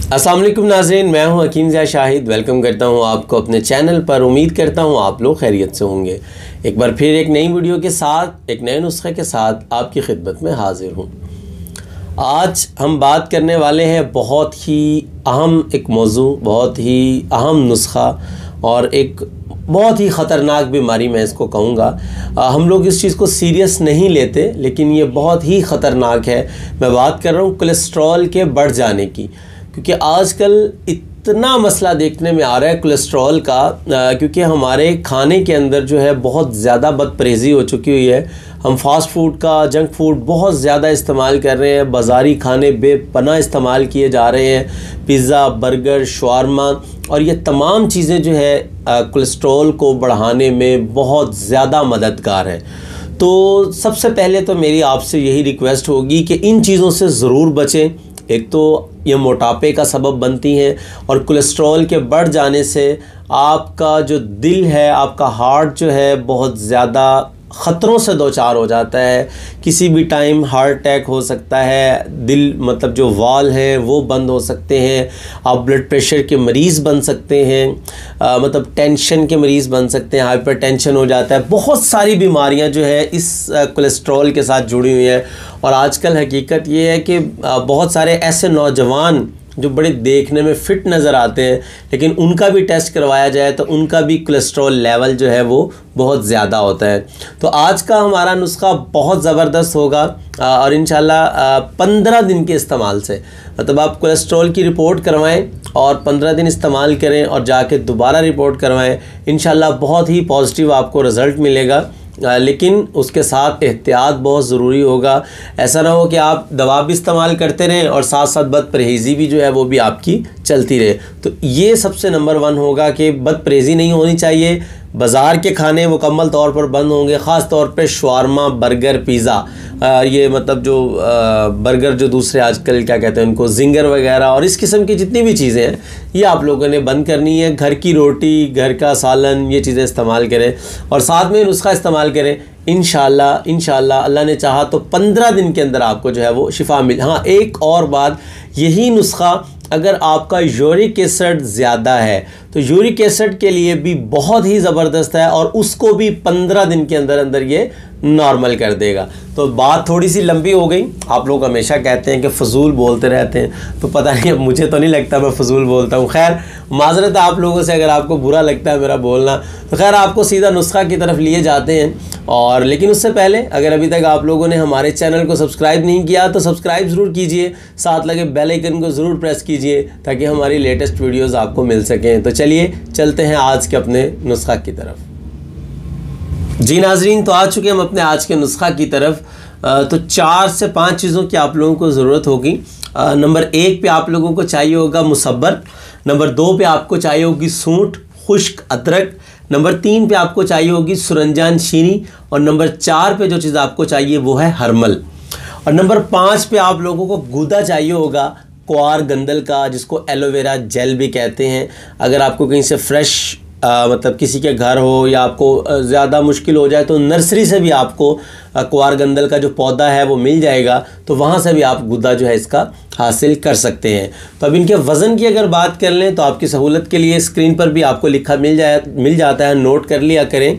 अस्सलाम वालेकुम नाज़रीन, मैं हूं हकीम ज़िया शाहिद। वेलकम करता हूं आपको अपने चैनल पर। उम्मीद करता हूं आप लोग खैरियत से होंगे। एक बार फिर एक नई वीडियो के साथ, एक नए नुस्खे के साथ आपकी खिदमत में हाजिर हूं। आज हम बात करने वाले हैं बहुत ही अहम एक मौजू, बहुत ही अहम नुस्खा और एक बहुत ही ख़तरनाक बीमारी मैं इसको कहूँगा। हम लोग इस चीज़ को सीरियस नहीं लेते, लेकिन ये बहुत ही ख़तरनाक है। मैं बात कर रहा हूँ कोलेस्ट्रॉल के बढ़ जाने की, क्योंकि आजकल इतना मसला देखने में आ रहा है कोलेस्ट्रॉल का, क्योंकि हमारे खाने के अंदर जो है बहुत ज़्यादा बदपरहेज़ी हो चुकी हुई है। हम फास्ट फूड का, जंक फूड बहुत ज़्यादा इस्तेमाल कर रहे हैं। बाज़ारी खाने बेपनाह इस्तेमाल किए जा रहे हैं। पिज़्ज़ा, बर्गर, शवारमा और ये तमाम चीज़ें जो है कोलेस्ट्रॉल को बढ़ाने में बहुत ज़्यादा मददगार हैं। तो सबसे पहले तो मेरी आपसे यही रिक्वेस्ट होगी कि इन चीज़ों से ज़रूर बचें। एक तो ये मोटापे का सबब बनती हैं और कोलेस्ट्रॉल के बढ़ जाने से आपका जो दिल है, आपका हार्ट जो है बहुत ज़्यादा ख़तरों से दो चार हो जाता है। किसी भी टाइम हार्ट अटैक हो सकता है, दिल मतलब जो वाल हैं वो बंद हो सकते हैं, आप ब्लड प्रेशर के मरीज़ बन सकते हैं, मतलब टेंशन के मरीज़ बन सकते हैं, हाइपर टेंशन हो जाता है। बहुत सारी बीमारियां जो है इस कोलेस्ट्रॉल के साथ जुड़ी हुई हैं। और आजकल हकीकत ये है कि बहुत सारे ऐसे नौजवान जो बड़े देखने में फ़िट नज़र आते हैं, लेकिन उनका भी टेस्ट करवाया जाए तो उनका भी कोलेस्ट्रॉल लेवल जो है वो बहुत ज़्यादा होता है। तो आज का हमारा नुस्खा बहुत ज़बरदस्त होगा और इंशाल्लाह 15 दिन के इस्तेमाल से, मतलब आप कोलेस्ट्रॉल की रिपोर्ट करवाएं और 15 दिन इस्तेमाल करें और जाके दोबारा रिपोर्ट करवाएं। इंशाल्लाह बहुत ही पॉजिटिव आपको रिज़ल्ट मिलेगा, लेकिन उसके साथ एहतियात बहुत ज़रूरी होगा। ऐसा ना हो कि आप दवा भी इस्तेमाल करते रहें और साथ साथ बदपरहेज़ी भी जो है वो भी आपकी चलती रहे। तो ये सबसे नंबर 1 होगा कि बदपरहेज़ी नहीं होनी चाहिए। बाज़ार के खाने मुकम्मल तौर पर बंद होंगे, ख़ास तौर पे शवारमा, बर्गर, पिज़्ज़ा, ये मतलब जो बर्गर जो दूसरे आजकल क्या कहते हैं उनको, जिंगर वगैरह और इस किस्म की जितनी भी चीज़ें हैं ये आप लोगों ने बंद करनी है। घर की रोटी, घर का सालन, ये चीज़ें इस्तेमाल करें और साथ में नुस्खा इस्तेमाल करें। इंशाल्लाह अल्लाह ने चाहा तो 15 दिन के अंदर आपको जो है वो शिफा मिल। हाँ, एक और बात, यही नुस्खा अगर आपका यूरिक एसिड ज़्यादा है तो यूरिक एसिड के लिए भी बहुत ही ज़बरदस्त है और उसको भी 15 दिन के अंदर अंदर ये नॉर्मल कर देगा। तो बात थोड़ी सी लंबी हो गई। आप लोग हमेशा कहते हैं कि फ़जूल बोलते रहते हैं, तो पता नहीं, अब मुझे तो नहीं लगता मैं फ़जूल बोलता हूँ। खैर, माज़रत है आप लोगों से अगर आपको बुरा लगता है मेरा बोलना, तो खैर आपको सीधा नुस्खा की तरफ लिए जाते हैं। और लेकिन उससे पहले अगर अभी तक आप लोगों ने हमारे चैनल को सब्सक्राइब नहीं किया तो सब्सक्राइब ज़रूर कीजिए, साथ लगे बेल आइकन को ज़रूर प्रेस कीजिए ताकि हमारी लेटेस्ट वीडियोज़ आपको मिल सकें। तो चलिए चलते हैं आज के अपने नुस्खा की तरफ। जी नाजरीन, तो आ चुके हम अपने आज के नुस्खा की तरफ। तो 4 से 5 चीज़ों की आप लोगों को ज़रूरत होगी। नंबर 1 पे आप लोगों को चाहिए होगा मुसब्बर। नंबर 2 पे आपको चाहिए होगी सूंठ, खुश्क अदरक। नंबर 3 पे आपको चाहिए होगी सुरंजान शीनी और नंबर 4 पे जो चीज़ आपको चाहिए वो है हरमल। और नंबर 5 पे आप लोगों को गूदा चाहिए होगा क्वार गंदल का, जिसको एलोवेरा जेल भी कहते हैं। अगर आपको कहीं से फ्रेश मतलब किसी के घर हो या आपको ज़्यादा मुश्किल हो जाए तो नर्सरी से भी आपको क्वार गंदल का जो पौधा है वो मिल जाएगा, तो वहाँ से भी आप गुदा जो है इसका हासिल कर सकते हैं। तो अब इनके वज़न की अगर बात कर लें तो आपकी सहूलत के लिए स्क्रीन पर भी आपको लिखा मिल जाता है, नोट कर लिया करें।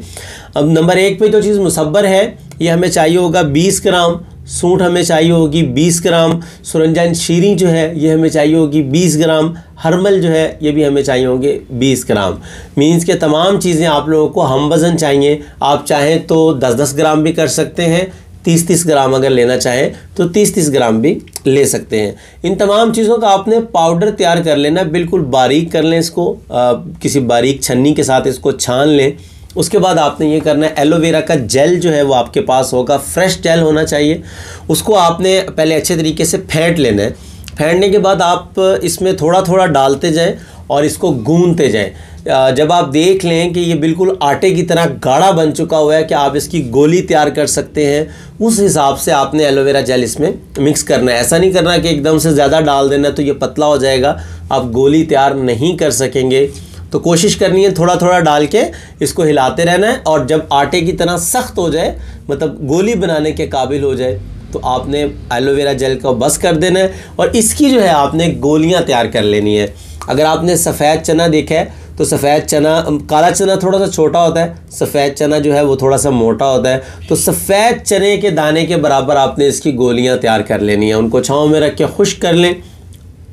अब नंबर 1 पे जो चीज़ मुसब्बर है ये हमें चाहिए होगा 20 ग्राम, सूंठ हमें चाहिए होगी 20 ग्राम, सुरंजान शीरी जो है ये हमें चाहिए होगी 20 ग्राम, हरमल जो है ये भी हमें चाहिए होंगे 20 ग्राम। मीन्स के तमाम चीज़ें आप लोगों को हम वज़न चाहिए। आप चाहें तो 10-10 ग्राम भी कर सकते हैं, 30-30 ग्राम अगर लेना चाहें तो 30-30 ग्राम भी ले सकते हैं। इन तमाम चीज़ों का आपने पाउडर तैयार कर लेना, बिल्कुल बारीक कर लें इसको, किसी बारीक छन्नी के साथ इसको छान लें। उसके बाद आपने ये करना है, एलोवेरा का जेल जो है वो आपके पास होगा, फ्रेश जेल होना चाहिए। उसको आपने पहले अच्छे तरीके से फेंट लेना है। फेंटने के बाद आप इसमें थोड़ा थोड़ा डालते जाएं और इसको गूंदते जाएं। जब आप देख लें कि ये बिल्कुल आटे की तरह गाढ़ा बन चुका हुआ है कि आप इसकी गोली तैयार कर सकते हैं, उस हिसाब से आपने एलोवेरा जेल इसमें मिक्स करना है। ऐसा नहीं करना कि एकदम से ज़्यादा डाल देना तो ये पतला हो जाएगा, आप गोली तैयार नहीं कर सकेंगे। तो कोशिश करनी है थोड़ा थोड़ा डाल के इसको हिलाते रहना है और जब आटे की तरह सख्त हो जाए, मतलब गोली बनाने के काबिल हो जाए, तो आपने एलोवेरा जेल को बस कर देना है और इसकी जो है आपने गोलियां तैयार कर लेनी है। अगर आपने सफ़ेद चना देखा है तो सफ़ेद चना, काला चना थोड़ा सा छोटा होता है, सफ़ेद चना जो है वो थोड़ा सा मोटा होता है। तो सफ़ेद चने के दाने के बराबर आपने इसकी गोलियां तैयार कर लेनी है। उनको छाँव में रख के खुश्क कर लें।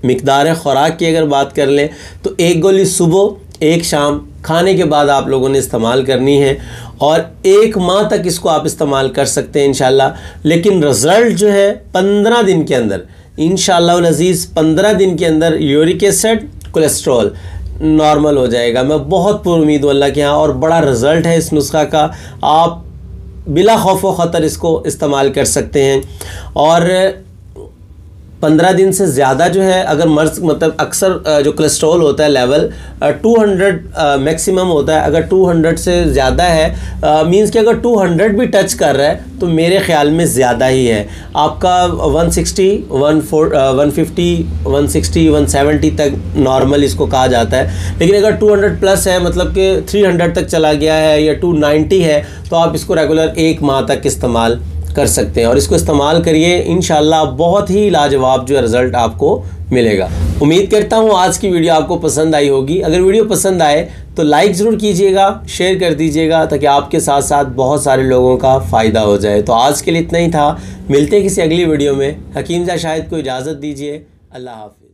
मिकदार ख़ुराक की अगर बात कर लें तो 1 गोली सुबह 1 शाम खाने के बाद आप लोगों ने इस्तेमाल करनी है और 1 माह तक इसको आप इस्तेमाल कर सकते हैं इंशाल्लाह। लेकिन रिज़ल्ट जो है 15 दिन के अंदर इंशाल्लाह अज़ीज़, 15 दिन के अंदर यूरिक एसिड, कोलेस्ट्रॉल नॉर्मल हो जाएगा। मैं बहुत पुरुमीद हूँ अल्लाह के यहाँ और बड़ा रिज़ल्ट है इस नुस्खा का। आप बिला खौफ व ख़तर इसको इस्तेमाल कर सकते हैं। और 15 दिन से ज़्यादा जो है अगर मर्ज़ मतलब अक्सर जो कोलेस्ट्रॉल होता है लेवल 200 मैक्सिमम होता है। अगर 200 से ज़्यादा है मींस कि अगर 200 भी टच कर रहा है तो मेरे ख़्याल में ज़्यादा ही है। आपका 160, 150, 160, 170 तक नॉर्मल इसको कहा जाता है। लेकिन अगर 200 प्लस है मतलब कि 300 तक चला गया है या 290 है तो आप इसको रेगुलर 1 माह तक इस्तेमाल कर सकते हैं और इसको इस्तेमाल करिए, इंशाल्लाह बहुत ही लाजवाब जो रिज़ल्ट आपको मिलेगा। उम्मीद करता हूँ आज की वीडियो आपको पसंद आई होगी। अगर वीडियो पसंद आए तो लाइक ज़रूर कीजिएगा, शेयर कर दीजिएगा ताकि आपके साथ साथ बहुत सारे लोगों का फ़ायदा हो जाए। तो आज के लिए इतना ही था, मिलते हैं किसी अगली वीडियो में। हकीम ज़ा शाहिद को इजाज़त दीजिए। अल्लाह हाफ़िज़।